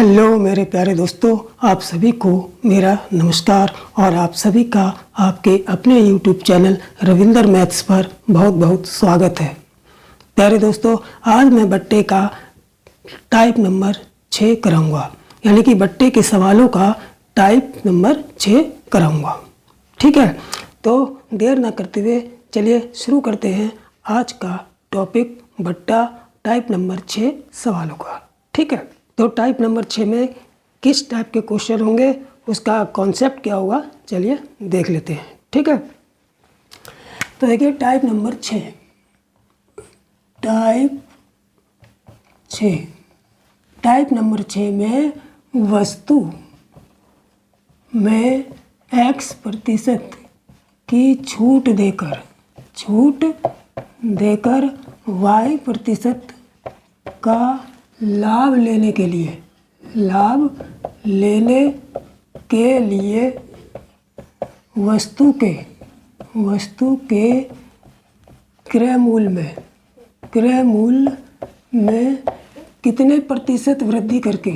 Hello मेरे प्यारे दोस्तों, आप सभी को मेरा नमस्कार और आप सभी का आपके अपने यूट्यूब चैनल रविंदर मैथ्स पर बहुत बहुत स्वागत है। प्यारे दोस्तों, आज मैं बट्टे का टाइप नंबर 6 कराऊंगा, यानी कि बट्टे के सवालों का टाइप नंबर 6 कराऊंगा। ठीक है, तो देर ना करते हुए चलिए शुरू करते हैं आज का टॉपिक बट्टा टाइप नंबर 6 सवालों का। ठीक है, तो टाइप नंबर 6 में किस टाइप के क्वेश्चन होंगे, उसका कॉन्सेप्ट क्या होगा, चलिए देख लेते हैं। ठीक है, तो देखिए टाइप नंबर 6 टाइप नंबर 6 में वस्तु में x% की छूट देकर y% का लाभ लेने के लिए वस्तु के क्रय मूल्य में कितने प्रतिशत वृद्धि करके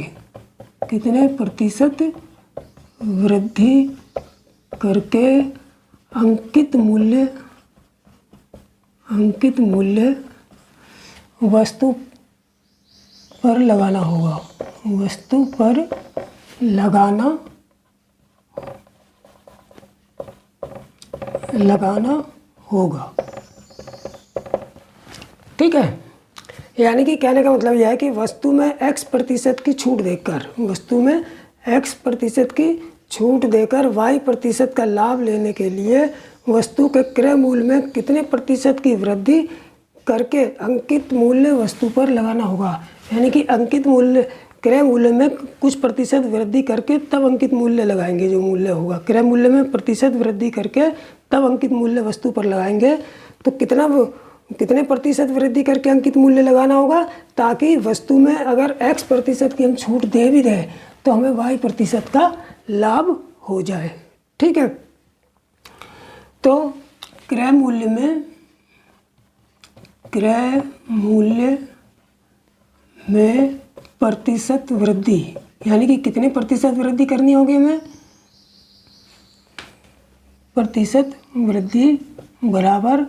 अंकित मूल्य वस्तु पर लगाना होगा। ठीक है, यानी कि कहने का मतलब यह है कि वस्तु में x% की छूट देकर y% का लाभ लेने के लिए वस्तु के क्रय मूल्य में कितने प्रतिशत की वृद्धि करके अंकित मूल्य वस्तु पर लगाना होगा। यानी कि अंकित मूल्य क्रय मूल्य में कुछ प्रतिशत वृद्धि करके तब अंकित मूल्य लगाएंगे। जो मूल्य होगा क्रय मूल्य में प्रतिशत वृद्धि करके तब अंकित मूल्य वस्तु पर लगाएंगे। तो कितने प्रतिशत वृद्धि करके अंकित मूल्य लगाना होगा, ताकि वस्तु में अगर x% की हम छूट दे भी दें तो हमें y% का लाभ हो जाए। ठीक है, तो क्रय मूल्य में प्रतिशत वृद्धि, यानी कि कितने प्रतिशत वृद्धि करनी होगी हमें, प्रतिशत वृद्धि बराबर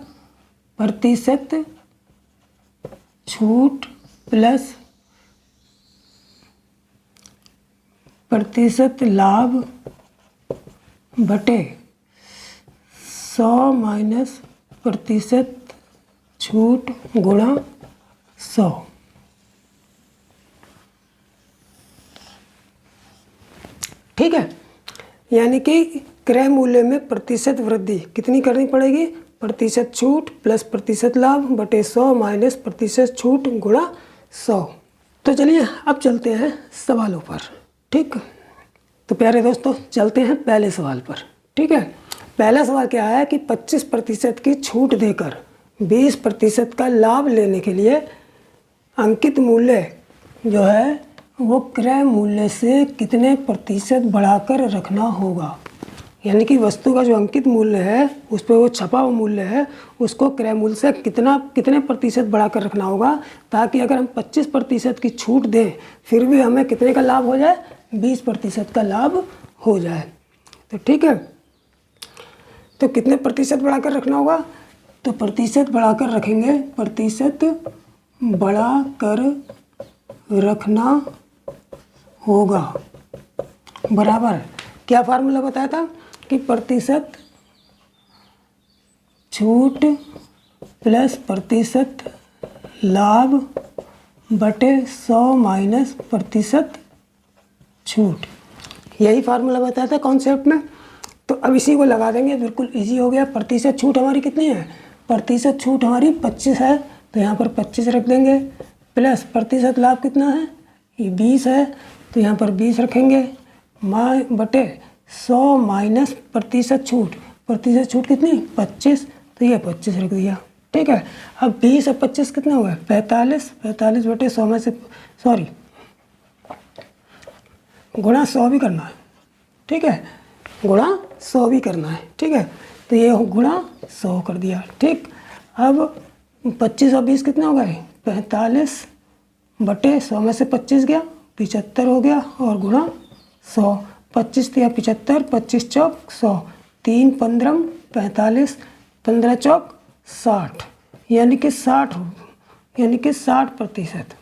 प्रतिशत छूट प्लस प्रतिशत लाभ बटे 100 माइनस प्रतिशत छूट गुणा 100। ठीक है, यानी कि क्रय मूल्य में प्रतिशत वृद्धि कितनी करनी पड़ेगी, प्रतिशत छूट प्लस प्रतिशत लाभ बटे 100 माइनस प्रतिशत छूट गुणा 100। तो चलिए अब चलते हैं सवालों पर। ठीक, तो प्यारे दोस्तों चलते हैं पहले सवाल पर। ठीक है, पहला सवाल क्या है कि 25% की छूट देकर 20% का लाभ लेने के लिए अंकित मूल्य जो है वो क्रय मूल्य से कितने प्रतिशत बढ़ाकर रखना होगा। यानी कि वस्तु का जो अंकित मूल्य है उस पर वो छपा हुआ मूल्य है, उसको क्रय मूल्य से कितने प्रतिशत बढ़ाकर रखना होगा, ताकि अगर हम 25% की छूट दें फिर भी हमें कितने का लाभ हो जाए, 20% का लाभ हो जाए। तो ठीक है, तो कितने प्रतिशत बढ़ाकर रखना होगा, तो प्रतिशत बढ़ाकर रखेंगे, प्रतिशत बढ़ाकर रखना होगा बराबर क्या फार्मूला बताया था कि प्रतिशत छूट प्लस प्रतिशत लाभ बटे 100 माइनस प्रतिशत छूट, यही फार्मूला बताया था कॉन्सेप्ट में। तो अब इसी को लगा देंगे, बिल्कुल इजी हो गया। प्रतिशत छूट हमारी कितनी है, प्रतिशत छूट हमारी 25 है, तो यहाँ पर 25 रख देंगे, प्लस प्रतिशत लाभ कितना है, ये 20 है, तो यहाँ पर 20 रखेंगे, बटे 100 माइनस प्रतिशत छूट कितनी 25, तो ये 25 रख दिया। ठीक है, अब 20 और 25 कितना हुआ, 45 बटे 100 में से गुणा 100 भी करना है। ठीक है, गुणा 100 भी करना है। ठीक है, तो ये गुणा 100 कर दिया। ठीक, अब 25 और 20 कितने हो गए, 45 बटे 100 में से 25 गया, 75 हो गया और गुणा 100। 25 या 75, 25 चौक 100, 3 15 45, 15 चौक 60, यानी कि 60 हो, यानी कि 60%।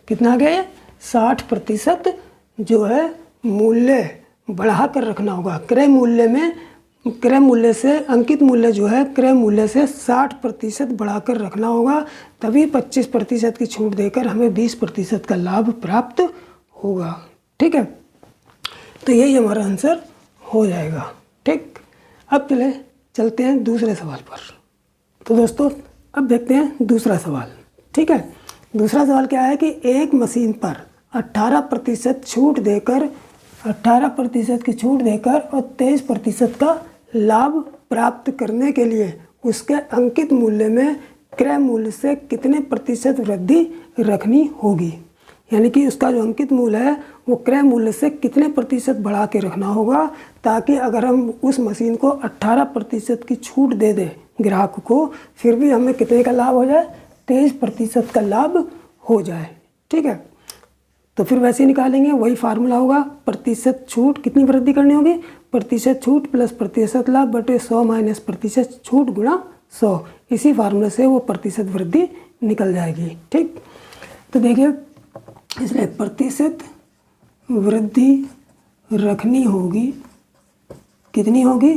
कितना आ गया ये? 60% जो है मूल्य बढ़ा कर रखना होगा। क्रय मूल्य में, क्रय मूल्य से अंकित मूल्य जो है क्रय मूल्य से 60% बढ़ाकर रखना होगा, तभी 25% की छूट देकर हमें 20% का लाभ प्राप्त होगा। ठीक है, तो यही हमारा आंसर हो जाएगा। ठीक, अब चलते हैं दूसरे सवाल पर। तो दोस्तों अब देखते हैं दूसरा सवाल। ठीक है, दूसरा सवाल क्या है कि एक मशीन पर 18% छूट देकर, 18% की छूट देकर और 23% का लाभ प्राप्त करने के लिए उसके अंकित मूल्य में क्रय मूल्य से कितने प्रतिशत वृद्धि रखनी होगी। यानी कि उसका जो अंकित मूल्य है वो क्रय मूल्य से कितने प्रतिशत बढ़ा के रखना होगा, ताकि अगर हम उस मशीन को 18% की छूट दे दें ग्राहक को, फिर भी हमें कितने का लाभ हो जाए? 23% का लाभ हो जाए। ठीक है, तो फिर वैसे निकालेंगे, वही फार्मूला होगा। प्रतिशत छूट कितनी वृद्धि करनी होगी? प्रतिशत छूट प्लस प्रतिशत लाभ बटे 100 माइनस प्रतिशत छूट गुणा 100। इसी फार्मूले से वो प्रतिशत वृद्धि निकल जाएगी। ठीक, तो देखिए इसलिए प्रतिशत वृद्धि रखनी होगी, कितनी होगी?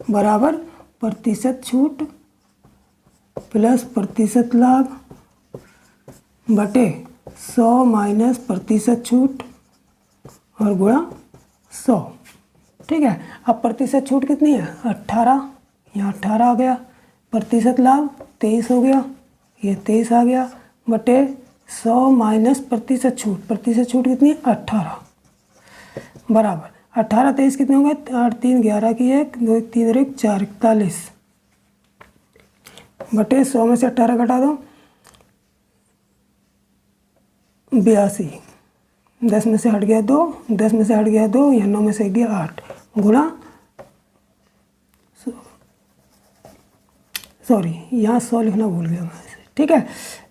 बराबर प्रतिशत छूट प्लस प्रतिशत लाभ बटे 100 माइनस प्रतिशत छूट और गुणा 100। ठीक है, अब प्रतिशत छूट कितनी है? 18, यहाँ 18 आ गया, प्रतिशत लाभ 23 हो गया, ये 23 आ गया, बटे 100 माइनस प्रतिशत छूट, प्रतिशत छूट कितनी है? 18 बराबर 18 23 कितने होंगे? 8 3 11 की 1 2 3 और 1 4 41 बटे 100 में से 18 घटा दो 82, 10 में से हट गया 2, 10 में से हट गया 2, यहाँ 9 में से गया 8 गुणा, सॉरी यहाँ 100 लिखना भूल गया मैं। ठीक है,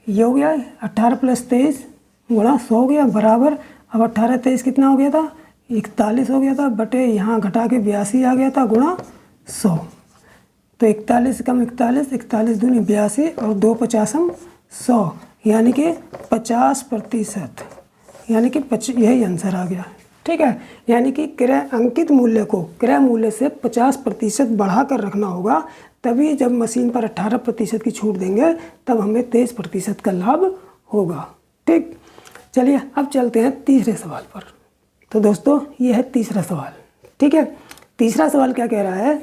ये हो गया 18 प्लस 23 गुणा 100 हो गया, बराबर अब 18 23 कितना हो गया था? 41 हो गया था, बटे यहाँ घटा के 82 आ गया था गुणा 100। तो 41 कम 41, 41 दूनी 82 और 2 50 100, यानी कि 50%, यानी कि यही आंसर आ गया। ठीक है, यानी कि क्रय अंकित मूल्य को क्रय मूल्य से 50% बढ़ा कर रखना होगा, तभी जब मशीन पर 18% की छूट देंगे तब हमें 23% का लाभ होगा। ठीक, चलिए अब चलते हैं तीसरे सवाल पर। तो दोस्तों ये है तीसरा सवाल। ठीक है, तीसरा सवाल क्या कह रहा है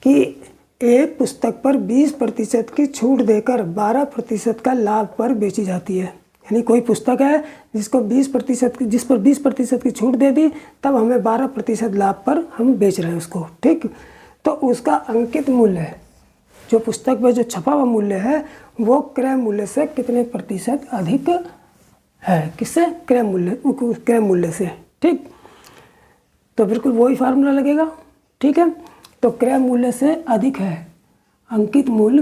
कि एक पुस्तक पर 20% की छूट देकर 12% का लाभ पर बेची जाती है। यानी कोई पुस्तक है जिसको 20% जिस पर 20% की छूट दे दी, तब हमें 12% लाभ पर हम बेच रहे हैं उसको। ठीक, तो उसका अंकित मूल्य है, जो पुस्तक में जो छपा हुआ मूल्य है वो क्रय मूल्य से कितने प्रतिशत अधिक है? किससे? क्रय मूल्य से। ठीक, तो बिल्कुल वही फार्मूला लगेगा। ठीक है, तो क्रय मूल्य से अधिक है अंकित मूल्य,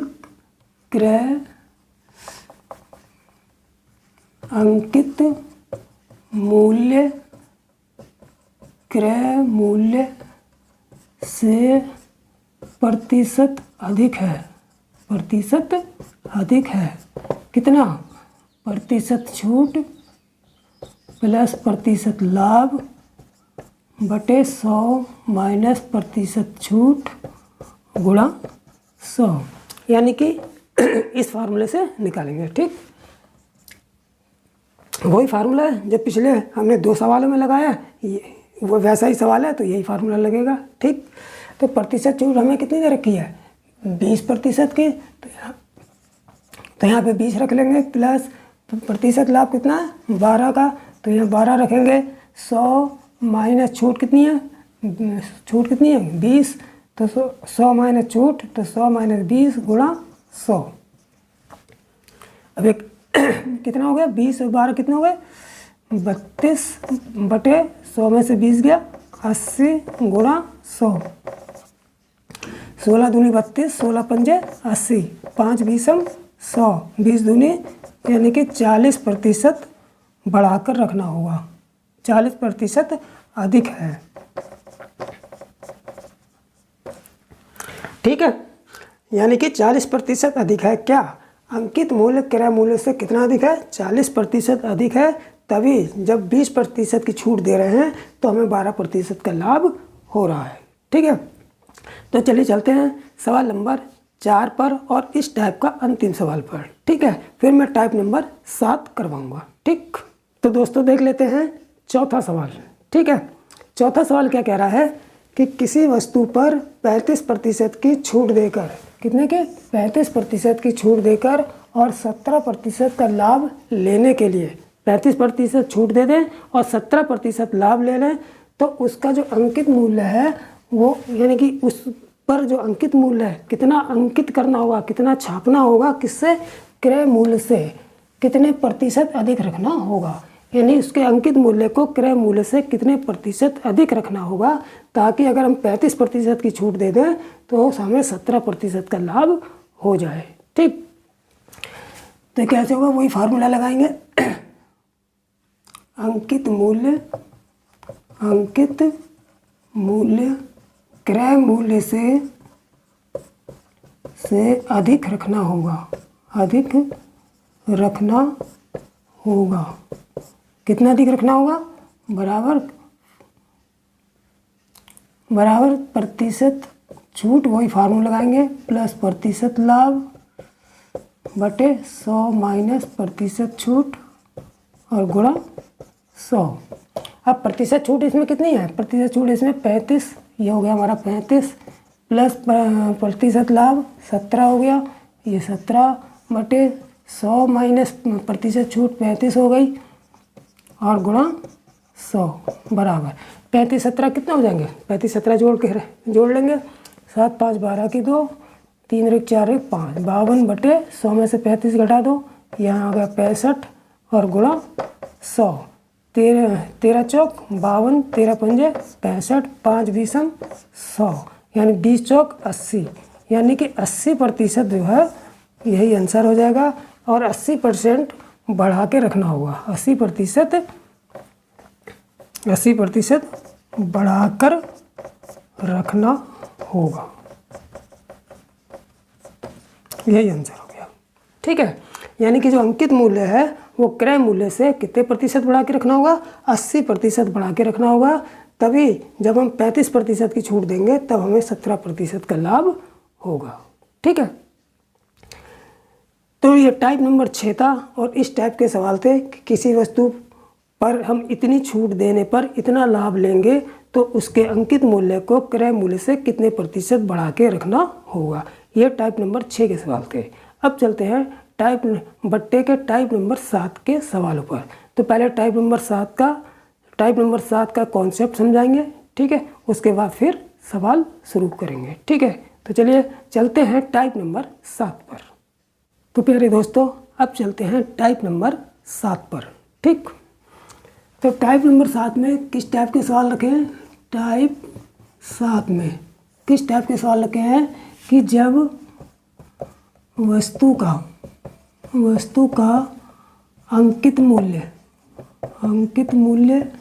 क्रय अंकित मूल्य क्रय मूल्य से प्रतिशत अधिक है, प्रतिशत अधिक है। कितना? प्रतिशत छूट प्लस प्रतिशत लाभ बटे 100 माइनस प्रतिशत छूट गुणा 100, यानी कि इस फार्मूले से निकालेंगे। ठीक, वही फार्मूला है जो पिछले हमने 2 सवालों में लगाया, वो वैसा ही सवाल है, तो यही फार्मूला लगेगा। ठीक, तो प्रतिशत छूट हमें कितनी दे रखी है? 20% की, तो यहाँ पे 20 रख लेंगे, प्लस प्रतिशत लाभ कितना है? 12 का, तो यहाँ 12 रखेंगे। 100 माइनस छूट कितनी है? छूट कितनी है? 20, तो 100 माइनस छूट, तो 100 माइनस 20 गुणा 100। अब एक कितना हो गया? 20 और 12 कितने हो गए? 32 बटे 100 में से 20 गया 80 गुणा 100। 16 दूनी 32, 16 पंजे 80, 5 20 100, 20 दूनी यानी कि 40% बढ़ाकर रखना होगा। 40% अधिक है। ठीक है, यानी कि 40% अधिक है। क्या अंकित मूल्य क्रय मूल्य से कितना अधिक है? 40% अधिक है। तभी जब 20% की छूट दे रहे हैं तो हमें 12% का लाभ हो रहा है। ठीक है, तो चलिए चलते हैं सवाल नंबर 4 पर और इस टाइप का अंतिम सवाल पर। ठीक है, फिर मैं टाइप नंबर 7 करवाऊंगा। ठीक, तो दोस्तों देख लेते हैं चौथा सवाल। ठीक है, चौथा सवाल क्या कह रहा है कि किसी वस्तु पर 35% की छूट देकर, कितने के? 35% की छूट देकर और 17% का लाभ लेने के लिए, 35% छूट दे दें और 17% लाभ ले लें, तो उसका जो अंकित मूल्य है वो, यानी कि उस पर जो अंकित मूल्य है कितना अंकित करना होगा, कितना छापना होगा, किससे? क्रय मूल्य से कितने प्रतिशत अधिक रखना होगा। यानी उसके अंकित मूल्य को क्रय मूल्य से कितने प्रतिशत अधिक रखना होगा, ताकि अगर हम 35% की छूट दे दें तो हमें 17% का लाभ हो जाए। ठीक, तो कैसे होगा? वही फार्मूला लगाएंगे। अंकित मूल्य क्रय मूल्य से अधिक रखना होगा, अधिक रखना होगा। कितना अधिक रखना होगा? बराबर प्रतिशत छूट, वही फार्मूला लगाएंगे, प्लस प्रतिशत लाभ बटे 100 माइनस प्रतिशत छूट और गुणा 100। अब प्रतिशत छूट इसमें कितनी है? प्रतिशत छूट इसमें 35, ये हो गया हमारा 35, प्लस प्रतिशत लाभ 17 हो गया, ये 17 बटे 100 माइनस प्रतिशत छूट 35 हो गई और गुणा 100 बराबर 35 17 कितना हो जाएंगे? 35 17 जोड़ लेंगे। 7 5 12 की 2, 3 1 4 1 5, 52 बटे 100 में से 35 घटा दो, यहाँ आ गया 65 और गुणा 100। 13 चौक 52, 13 पंजे 65, 5 बीसम 100, यानी 20 चौक 80, यानी कि 80% जो है यही आंसर हो जाएगा। और 80% बढ़ा के रखना होगा। 80% बढ़ाकर रखना होगा, यही आंसर हो गया। ठीक है, यानी कि जो अंकित मूल्य है वो क्रय मूल्य से कितने प्रतिशत बढ़ा के रखना होगा? 80% बढ़ा के रखना होगा। तभी जब हम 35% की छूट देंगे तब हमें 17% का लाभ होगा। ठीक है, तो ये टाइप नंबर 6 था और इस टाइप के सवाल थे कि किसी वस्तु पर हम इतनी छूट देने पर इतना लाभ लेंगे तो उसके अंकित मूल्य को क्रय मूल्य से कितने प्रतिशत बढ़ा के रखना होगा। ये टाइप नंबर 6 के सवाल थे। अब चलते हैं टाइप नंबर 7 के सवालों पर। तो पहले टाइप नंबर 7 का कॉन्सेप्ट समझाएंगे। ठीक है, उसके बाद फिर सवाल शुरू करेंगे। ठीक है, तो चलिए चलते हैं टाइप नंबर 7 पर। तो प्यारे दोस्तों, अब चलते हैं टाइप नंबर 7 पर। ठीक, तो टाइप नंबर 7 में किस टाइप के सवाल रखे हैं? टाइप 7 में किस टाइप के सवाल रखे हैं कि जब वस्तु का अंकित मूल्य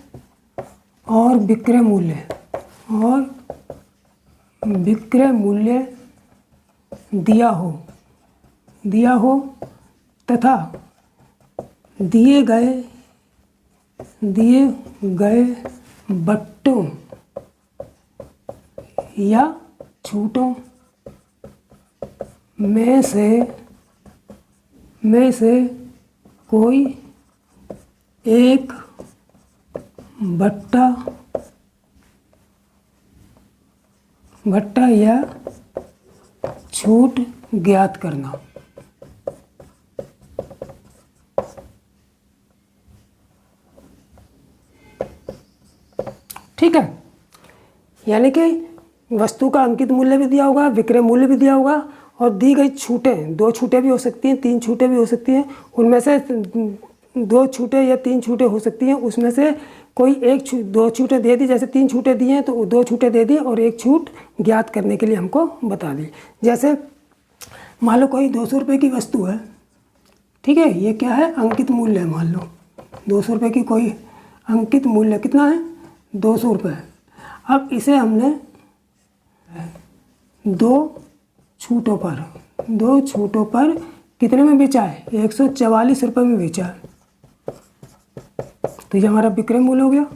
और विक्रय मूल्य दिया हो तथा दिए गए बट्टों या छूटों में से कोई एक बट्टा या छूट ज्ञात करना। ठीक है, यानी कि वस्तु का अंकित मूल्य भी दिया होगा, विक्रय मूल्य भी दिया होगा और दी गई छूटें, 2 छूटें भी हो सकती हैं, 3 छूटें भी हो सकती हैं। उनमें से 2 छूटें या 3 छूटें हो सकती हैं। उसमें से कोई 2 छूटें दे दी, जैसे 3 छूटें दी हैं तो 2 छूटें दे दी और 1 छूट ज्ञात करने के लिए हमको बता दी। जैसे मान लो कोई 200 रुपये की वस्तु है। ठीक है, ये क्या है? अंकित मूल्य है मान लो। 200 रुपये की कोई अंकित मूल्य कितना है 200 रुपये। अब इसे हमने दो छूटों पर कितने में बेचा है 144 रुपये में बेचा है। तो ये हमारा विक्रय मूल्य हो गया।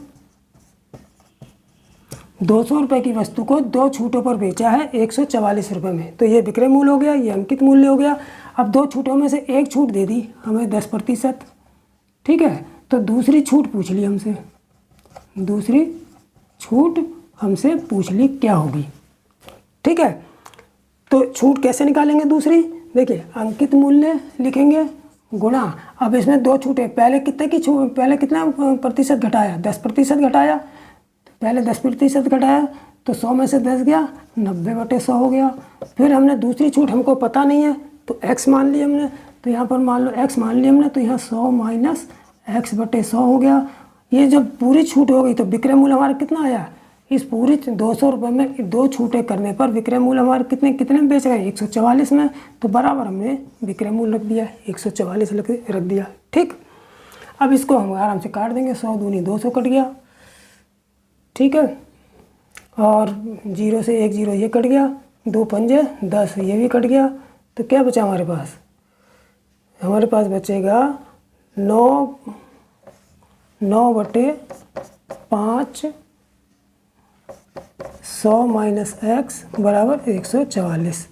200 रुपये की वस्तु को दो छूटों पर बेचा है 144 रुपये में, तो ये विक्रय मूल्य हो गया, ये अंकित मूल्य हो गया। अब दो छूटों में से एक छूट दे दी हमें 10%, ठीक है। तो दूसरी छूट पूछ ली हमसे, दूसरी छूट हमसे पूछ ली क्या होगी, ठीक है। तो छूट कैसे निकालेंगे दूसरी, देखिए अंकित मूल्य लिखेंगे गुणा, अब इसमें दो छूटें, पहले कितने की छूट, पहले कितना प्रतिशत घटाया 10% घटाया, पहले 10% घटाया तो 100 में से 10 गया 90/100 हो गया। फिर हमने दूसरी छूट हमको पता नहीं है तो x मान ली हमने, तो यहाँ पर मान लो x मान ली हमने, तो यहाँ 100 माइनस x/100 हो गया। ये जब पूरी छूट हो गई तो विक्रय मूल्य हमारा कितना आया, इस पूरी 200 रुपये में दो छूटें करने पर विक्रय मूल्य हमारे कितने में बेच गए 144 में, तो बराबर हमने विक्रय मूल्य रख दिया 144 रख दिया, ठीक। अब इसको हम आराम से काट देंगे, 100 दूनी 200 कट गया, ठीक है। और 0 से 1 0 ये कट गया, 2 पंजे 10 ये भी कट गया। तो क्या बचा हमारे पास, हमारे पास बचेगा 9/5 100 माइनस x बराबर 144।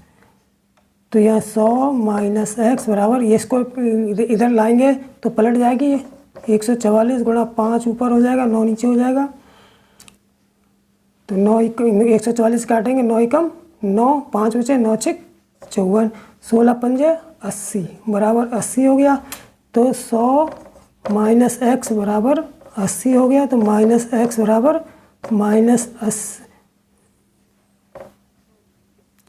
तो यहाँ 100 माइनस x बराबर, ये इसको इधर लाएंगे तो पलट जाएगी ये 144 गुणा 5 ऊपर हो जाएगा, 9 नीचे हो जाएगा। तो 9 144 काटेंगे, 9 एकम 9, 5 बचे 9 6 54, 16 पंजे 80 बराबर 80 हो गया। तो 100 माइनस x बराबर 80 हो गया, तो माइनस x बराबर माइनस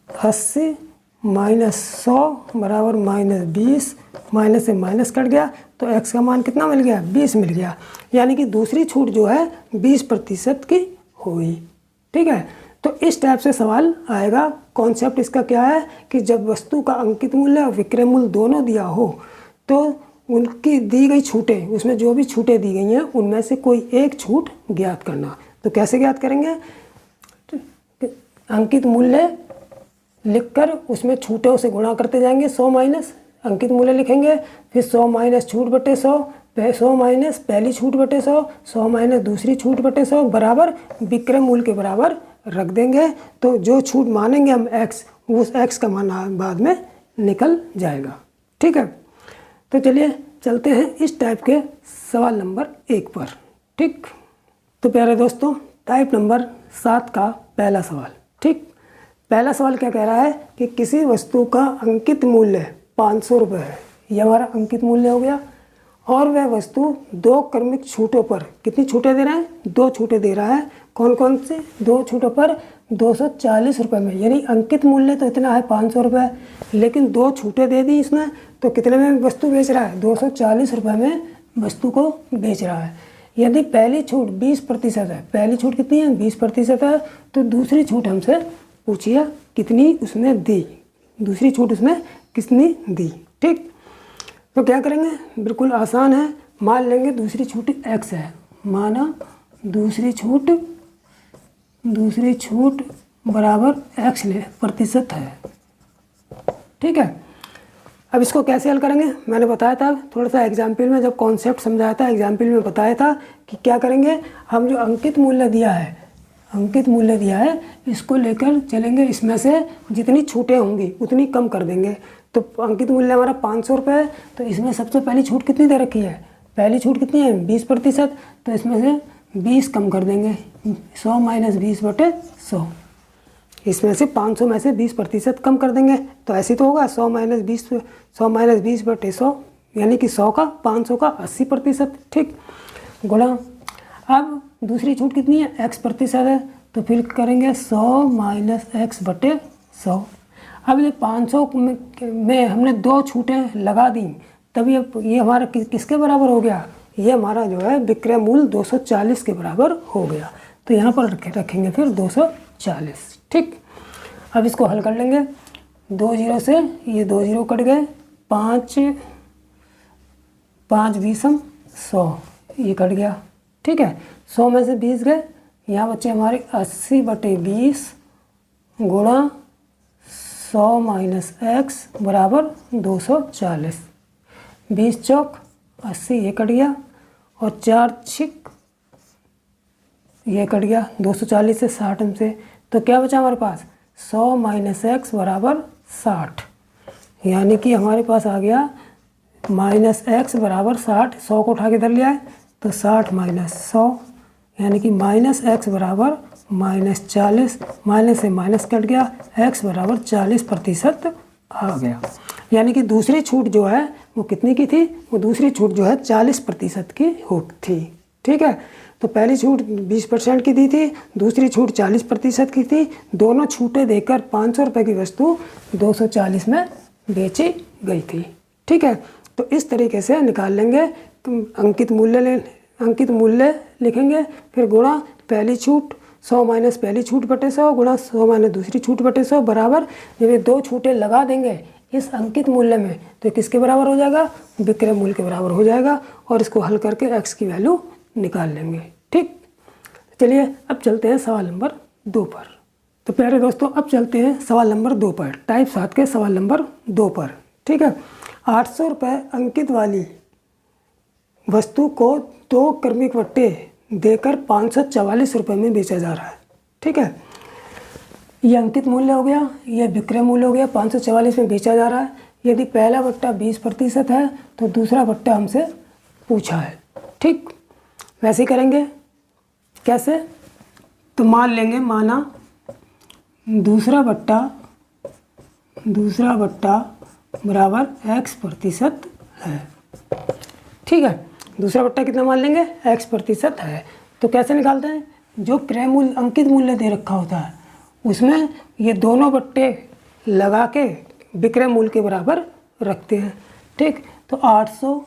80 माइनस 100 बराबर माइनस 20, माइनस से माइनस कट गया तो x का मान कितना मिल गया 20 मिल गया। यानी कि दूसरी छूट जो है 20% की हुई, ठीक है। तो इस टाइप से सवाल आएगा। कॉन्सेप्ट इसका क्या है कि जब वस्तु का अंकित मूल्य और विक्रय मूल्य दोनों दिया हो तो उनकी दी गई छूटें, उसमें जो भी छूटें दी गई हैं उनमें से कोई एक छूट ज्ञात करना। तो कैसे ज्ञात करेंगे, अंकित मूल्य लिखकर उसमें छूटों से गुणा करते जाएंगे, 100 माइनस अंकित मूल्य लिखेंगे, फिर 100 माइनस छूट बटे 100, 100 माइनस पहली छूट बटे 100, 100 माइनस दूसरी छूट बटे 100 बराबर विक्रय मूल्य के बराबर रख देंगे। तो जो छूट मानेंगे हम x, उस x का मान बाद में निकल जाएगा, ठीक है। तो चलिए चलते हैं इस टाइप के सवाल नंबर 1 पर, ठीक। तो प्यारे दोस्तों, टाइप नंबर 7 का पहला सवाल, ठीक। पहला सवाल क्या कह रहा है कि किसी वस्तु का अंकित मूल्य 500 रुपये है, यह हमारा अंकित मूल्य हो गया, और वह वस्तु दो क्रमिक छूटों पर कितनी छूटें दे रहा है, 2 छूटें दे रहा है। कौन कौन से 2 छूटों पर 240 रुपये में, यानी अंकित मूल्य तो इतना है 500 रुपये, लेकिन 2 छूटें दे दी इसने, तो कितने में वस्तु बेच रहा है 240 रुपये में वस्तु को बेच रहा है। यदि पहली छूट 20% है, पहली छूट कितनी है 20% है, तो दूसरी छूट हमसे पूछिए कितनी उसने दी, दूसरी छूट उसने कितनी दी, ठीक। तो क्या करेंगे, बिल्कुल आसान है, मान लेंगे दूसरी छूट x है, माना दूसरी छूट बराबर x ले प्रतिशत है, ठीक है। अब इसको कैसे हल करेंगे, मैंने बताया था थोड़ा सा एग्जाम्पल में, जब कॉन्सेप्ट समझाया था एग्जाम्पल में बताया था कि क्या करेंगे, हम जो अंकित मूल्य दिया है इसको लेकर चलेंगे, इसमें से जितनी छूटें होंगी उतनी कम कर देंगे। तो अंकित मूल्य हमारा 500 रुपये है, तो इसमें सबसे पहली छूट कितनी दे रखी है, पहली छूट कितनी है 20%, तो इसमें से 20 कम कर देंगे, 100 माइनस 20 बटे 100, इसमें से 500 में से 20% कम कर देंगे। तो ऐसे तो होगा 100 माइनस 20 बटे 100, यानी कि 100 का 500 का 80%, ठीक, गुणा। अब दूसरी छूट कितनी है x% है, तो फिर करेंगे 100 माइनस x बटे 100। अब ये 500 में हमने 2 छूटें लगा दी, तब ये हमारा किसके बराबर हो गया, ये हमारा जो है विक्रय मूल्य 240 के बराबर हो गया। तो यहाँ पर रखेंगे फिर 240, ठीक। अब इसको हल कर लेंगे, 2 0 से ये 2 0 कट गए, 5 20 100, ये कट गया। ठीक है, 100 में से 20 गए, यहाँ बचे हमारे 80/20 गुणा 100 माइनस x बराबर 240। 20 चौक 80, ये कट गया, और 4 छिक ये कट गया। 240 से 60 में से तो क्या बचा हमारे पास, 100 माइनस x बराबर 60, यानी कि हमारे पास आ गया माइनस x बराबर 60। 100 को उठा के इधर ले आए तो 60 माइनस 100, यानी कि माइनस x बराबर -40। माइनस से माइनस कट गया, x बराबर 40% आ गया। यानी कि दूसरी छूट जो है वो कितनी की थी, वो दूसरी छूट जो है 40% की थी। ठीक है, तो पहली छूट 20% की दी थी, दूसरी छूट 40% की थी। दोनों छूटें देकर 500 रुपये की वस्तु 240 में बेची गई थी। ठीक है, तो इस तरीके से निकाल लेंगे। अंकित मूल्य लिखेंगे, फिर गुणा पहली छूट 100 माइनस पहली छूट बटे 100 गुणा 100 माइनस दूसरी छूट बटे 100 बराबर, जब ये दो छूटें लगा देंगे इस अंकित मूल्य में तो किसके बराबर हो जाएगा, विक्रय मूल्य के बराबर हो जाएगा। और इसको हल करके x की वैल्यू निकाल लेंगे। ठीक, चलिए अब चलते हैं सवाल नंबर 2 पर। तो प्यारे दोस्तों, अब चलते हैं सवाल नंबर 2 पर, टाइप 7 के सवाल नंबर 2 पर। ठीक है, 800 रुपये अंकित वाली वस्तु को 2 क्रमिक वट्टे देकर 544 रुपये में बेचा जा रहा है। ठीक है, ये अंकित मूल्य हो गया, ये विक्रय मूल्य हो गया, 544 में बेचा जा रहा है। यदि पहला वट्टा 20% है तो दूसरा वट्टा हमसे पूछा है। ठीक, वैसे ही करेंगे। कैसे, तो मान लेंगे, माना दूसरा वट्टा बराबर x% है। ठीक है, दूसरा वट्टा कितना मान लेंगे, x% है। तो कैसे निकालते हैं, जो क्रय मूल्य अंकित मूल्य दे रखा होता है उसमें ये दोनों वट्टे लगा के विक्रय मूल्य के बराबर रखते हैं। ठीक, तो 800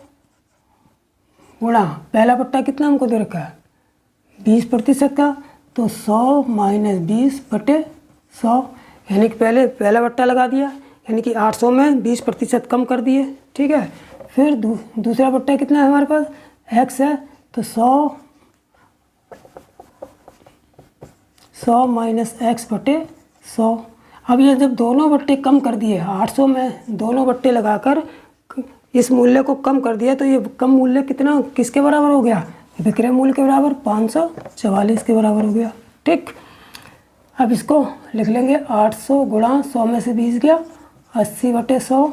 गुणा पहला वट्टा कितना हमको दे रखा है 20% का, तो 100 माइनस 20 बटे 100, यानी कि पहले पहला वट्टा लगा दिया, यानी कि 800 में 20% कम कर दिए। ठीक है, फिर दूसरा वट्टा कितना है हमारे पास, x है, तो 100 माइनस x बटे 100। अब ये जब दोनों वट्टे कम कर दिए, 800 में दोनों वट्टे लगाकर इस मूल्य को कम कर दिया, तो ये कम मूल्य कितना किसके बराबर हो गया, विक्रय मूल्य के बराबर 544 के बराबर हो गया। ठीक, अब इसको लिख लेंगे 800 गुणा 100 में से 20 गया, 80 बटे 100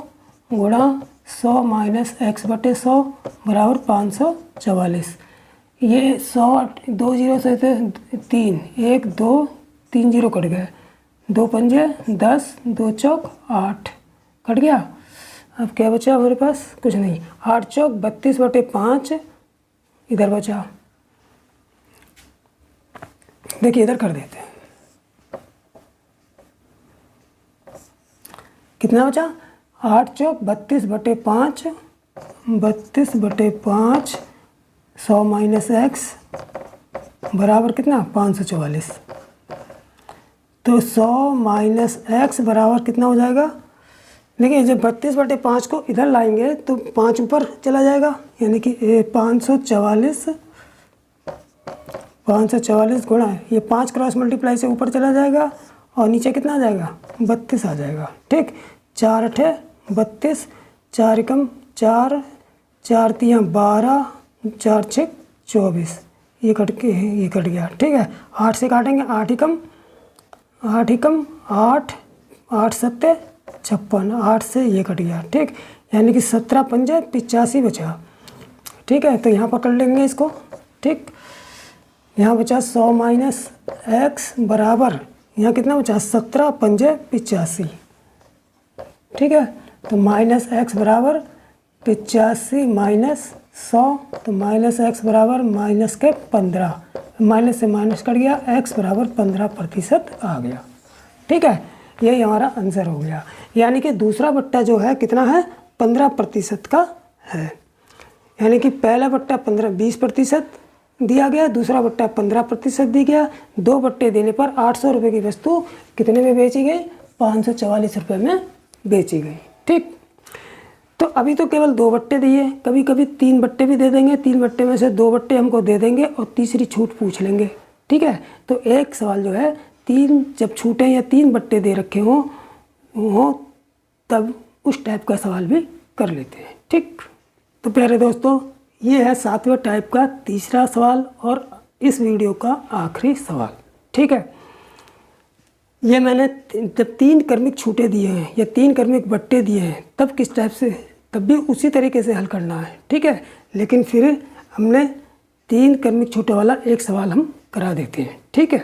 गुणा 100 माइनस x बटे 100 बराबर 544। ये 100 2 जीरो से 3, 1 2 3 जीरो कट गए, 2 पंजे 10, 2 चौक 8 कट गया। अब क्या बचा हमारे पास, कुछ नहीं, 8 चौक 32 बटे 5 इधर बचा। देखिए इधर कर देते हैं, कितना बचा, 8 चौक 32 बटे 5, 32 बटे 5, 100 माइनस x बराबर कितना 544। तो 100 माइनस x बराबर कितना हो जाएगा, देखिए जब 32 बटे 5 को इधर लाएंगे तो 5 ऊपर चला जाएगा, यानी कि 544 गुणा ये 5 क्रॉस मल्टीप्लाई से ऊपर चला जाएगा और नीचे कितना आ जाएगा 32 आ जाएगा। ठीक, 4 अठे 32, 4 एकम 4, 4 तियाँ 12, 4 छः 24, ये कट गया। ठीक है, 8 से काटेंगे, 8 एकम 8, 8 सत्ते 56, 8 से ये कट गया। ठीक, यानी कि 17 पंजे 85 बचा। ठीक है, तो यहाँ पर कर लेंगे इसको। ठीक, यहाँ बचा 100 माइनस x बराबर, यहाँ कितना बचा 17 पंजे 85। ठीक है, तो माइनस x बराबर 85 माइनस 100, तो माइनस x बराबर माइनस के 15, माइनस से माइनस कट गया, x बराबर 15% आ गया। ठीक है, यही हमारा आंसर हो गया। यानी कि दूसरा वट्टा जो है कितना है 15% का है, यानी कि पहला वट्टा 20% दिया गया, दूसरा वट्टा 15% दिया गया। 2 वट्टे देने पर 800 रुपये की वस्तु कितने में बेची गई, 544 रुपये में बेची गई। ठीक, तो अभी तो केवल 2 बट्टे दिए, कभी कभी 3 बट्टे भी दे देंगे, 3 बट्टे में से 2 बट्टे हमको दे देंगे और तीसरी छूट पूछ लेंगे। ठीक है, तो एक सवाल जो है 3 जब छूटें या 3 बट्टे दे रखे हों तब उस टाइप का सवाल भी कर लेते हैं। ठीक, तो प्यारे दोस्तों, ये है 7वें टाइप का तीसरा सवाल और इस वीडियो का आखिरी सवाल। ठीक है, ये मैंने जब 3 क्रमिक छूटे दिए हैं या 3 क्रमिक बट्टे दिए हैं तब किस टाइप से, तब भी उसी तरीके से हल करना है। ठीक है, लेकिन फिर हमने 3 क्रमिक छूटे वाला एक सवाल हम करा देते हैं। ठीक है,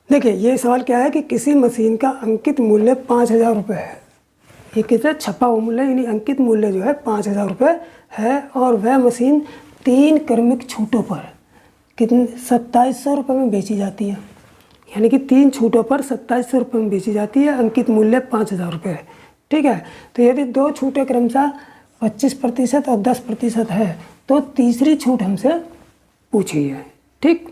देखिए ये सवाल क्या है कि किसी मशीन का अंकित मूल्य 5000 रुपये है। ये कितना छपा हुआ मूल्य यानी अंकित मूल्य जो है 5000 रुपये है और वह मशीन 3 क्रमिक छूटों पर कितने 2700 रुपये में बेची जाती है। यानी कि 3 छूटों पर 2700 रुपये में बेची जाती है, अंकित मूल्य 5000 रुपये है। ठीक है, तो यदि 2 छूटें क्रमशः 25% और 10% है तो तीसरी छूट हमसे पूछी है। ठीक,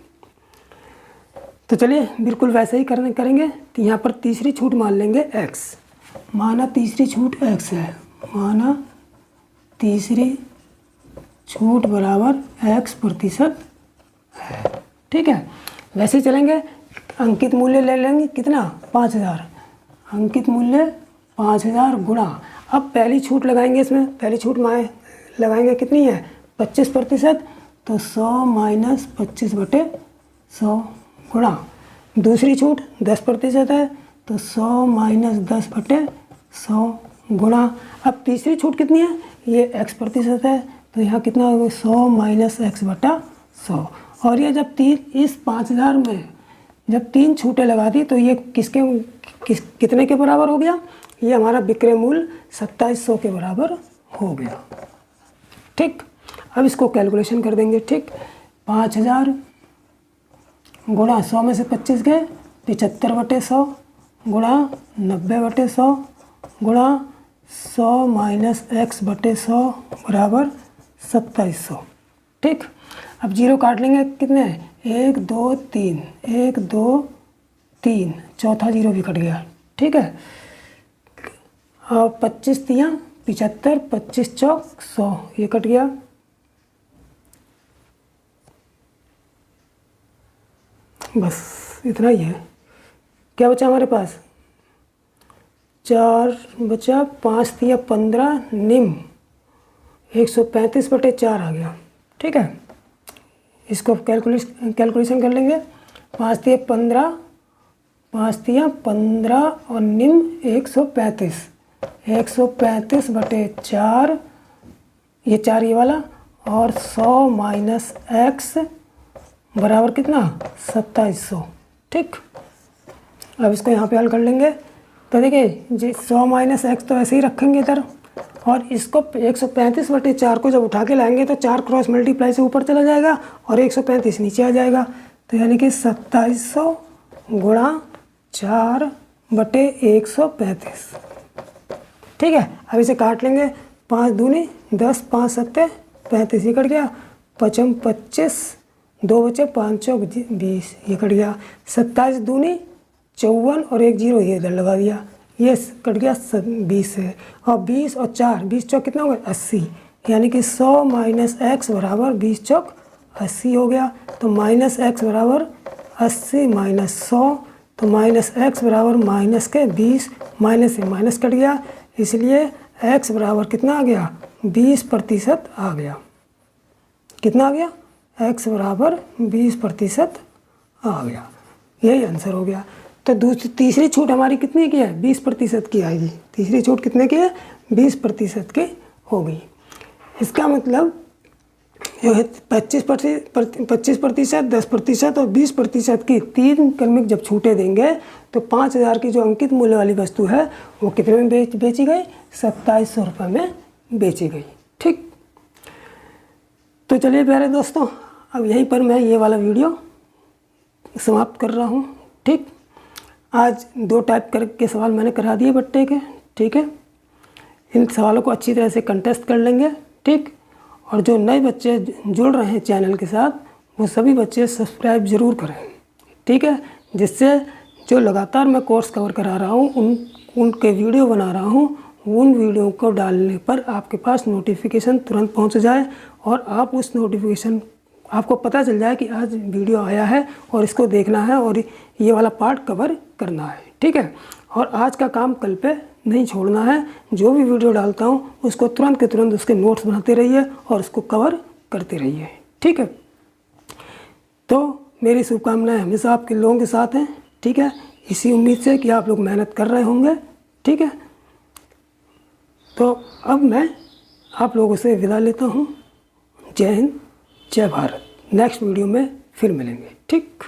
तो चलिए बिल्कुल वैसे ही करेंगे। तो यहाँ पर तीसरी छूट मान लेंगे x, माना तीसरी छूट x है, माना तीसरी छूट बराबर x% है। ठीक है, वैसे ही चलेंगे, अंकित मूल्य ले लेंगे कितना 5000, अंकित मूल्य 5000 गुणा, अब पहली छूट लगाएंगे, इसमें पहली छूट लगाएंगे कितनी है 25%, तो 100 माइनस 25/100 गुणा, दूसरी छूट 10% है तो 100 माइनस 10/100 गुणा, अब तीसरी छूट कितनी है, ये x% है तो यहाँ कितना होगा 100 माइनस x/100। और ये जब इस 5000 में जब 3 छूटें लगा दी तो ये कितने के बराबर हो गया, ये हमारा विक्रय मूल्य 2700 के बराबर हो गया। ठीक, अब इसको कैलकुलेशन कर देंगे। ठीक, 5000 गुणा 100 में से 25 गए 75/100 गुणा 90/100 गुणा 100 माइनस x/100 बराबर 2700। ठीक, अब जीरो काट लेंगे, कितने 1 2 3 1 2 3, चौथा जीरो भी कट गया। ठीक है, और 25 तियाँ 75, 25 चौक 100, ये कट गया। बस इतना ही है। क्या बचा हमारे पास, 4 बचा, 5 तिया 15, निम 135/4 आ गया। ठीक है, इसको कैलकुलेशन कर लेंगे, 5 तिया 15, 5 तिया 15 और निम 135, 135/4, ये 4 ये वाला, और 100 माइनस x बराबर कितना 2700। ठीक, अब इसको यहाँ पे हल कर लेंगे। तो देखिए जी 100 माइनस x तो ऐसे ही रखेंगे इधर, और इसको 135/4 को जब उठा के लाएंगे तो 4 क्रॉस मल्टीप्लाई से ऊपर चला जाएगा और 135 नीचे आ जाएगा। तो यानी कि 2700 गुणा 4/135। ठीक है, अब इसे काट लेंगे, 5 दूनी 10, 5 सत्ते 35, ये कट गया, 5 25, 2 बचे, 5 चौक 20, ये कट गया, 27 दूनी 54 और 1 0 ये इधर लगा दिया, ये कट गया 20 है, और 20 और 4, 20 चौक कितना हो गया 80, यानी कि 100 माइनस x बराबर 20 चौक 80 हो गया। तो माइनस x बराबर 80 माइनस 100, तो माइनस x बराबर माइनस के 20, माइनस से माइनस कट गया, इसलिए x बराबर कितना आ गया 20% आ गया। कितना आ गया, x बराबर 20% आ गया, यही आंसर हो गया। तो तीसरी छूट हमारी कितनी की है 20% की आएगी, तीसरी छूट कितने की है 20% की हो गई। इसका मतलब जो है 25%, 10% और 20% की 3 क्रमिक जब छूटे देंगे तो 5000 की जो अंकित मूल्य वाली वस्तु है वो कितने में बेची गई 2700 रुपये में बेची गई। ठीक, तो चलिए प्यारे दोस्तों, अब यहीं पर मैं ये वाला वीडियो समाप्त कर रहा हूँ। ठीक, आज 2 टाइप के सवाल मैंने करा दिए बट्टे के। ठीक है, इन सवालों को अच्छी तरह से कंटेस्ट कर लेंगे। ठीक, और जो नए बच्चे जुड़ रहे हैं चैनल के साथ वो सभी बच्चे सब्सक्राइब ज़रूर करें। ठीक है, जिससे जो लगातार मैं कोर्स कवर करा रहा हूँ उनके वीडियो बना रहा हूँ उन वीडियो को डालने पर आपके पास नोटिफिकेशन तुरंत पहुंच जाए और आप उस नोटिफिकेशन आपको पता चल जाए कि आज वीडियो आया है और इसको देखना है और ये वाला पार्ट कवर करना है, ठीक है। और आज का काम कल पे नहीं छोड़ना है। जो भी वीडियो डालता हूँ उसको तुरंत के तुरंत उसके नोट्स बनाते रहिए और उसको कवर करते रहिए, ठीक है। तो मेरी शुभकामनाएं हमेशा आपके लोगों के साथ हैं, ठीक है। इसी उम्मीद से कि आप लोग मेहनत कर रहे होंगे, ठीक है। तो अब मैं आप लोगों से विदा लेता हूँ। जय हिंद, जय भारत। नेक्स्ट वीडियो में फिर मिलेंगे, ठीक।